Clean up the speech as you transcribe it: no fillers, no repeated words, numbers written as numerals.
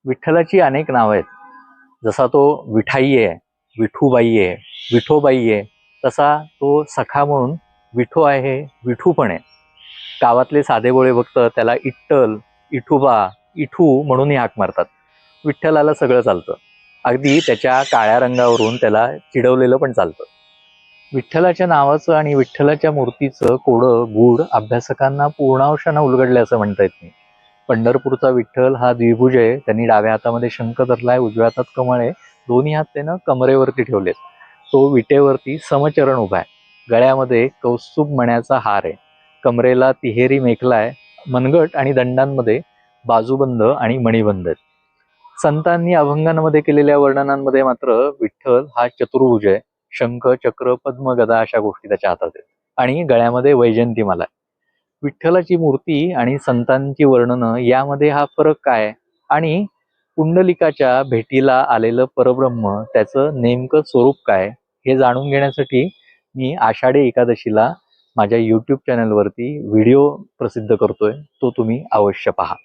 विठ्ठलाची अनेक नावं आहेत. जसा तो विठाई आहे, विठूबाई आहे, विठोबाई आहे, तसा तो सखा म्हणून विठो आहे, विठू पण आहे. गावातले साधेभोळे भक्त त्याला इट्टल, इठुबा, इठू म्हणूनही हाक मारतात. विठ्ठलाला सगळं चालतं. अगदी त्याच्या काळ्या रंगावरून त्याला चिडवलेलं पण चालतं. विठ्ठलाच्या नावाचं आणि विठ्ठलाच्या मूर्तीचं कोडं गूढ अभ्यासकांना पूर्णांशानं उलगडले असं म्हणता येत नाही. पंढरपूरचा विठ्ठल हा द्विभुज आहे. त्यांनी डाव्या हातामध्ये शंख धरलाय, उजव्या हातात कमळ आहे. दोन्ही हात त्यानं कमरेवरती ठेवलेत. तो विटेवरती समचरण उभा आहे. गळ्यामध्ये कौस्तुभ मण्याचा हार आहे. कमरेला तिहेरी मेखला आहे. मनगट आणि दंडांमध्ये बाजूबंद आणि मणिबंद आहेत. संतांनी अभंगांमध्ये केलेल्या वर्णनांमध्ये मात्र विठ्ठल हा चतुर्भुज आहे. शंख, चक्र, पद्म, गदा अशा गोष्टी त्याच्या हातात आहेत आणि गळ्यामध्ये वैजयंतीमाला आहे. विठ्ठलाची मूर्ती आणि संतांची वर्णनं यामध्ये हा फरक काय आणि पुंडलिकाच्या भेटीला आलेलं परब्रह्म त्याचं नेमकं स्वरूप काय हे जाणून घेण्यासाठी मी आषाढी एकादशीला माझ्या YouTube चॅनलवरती व्हिडिओ प्रसिद्ध करतोय. तो तुम्ही अवश्य पहा.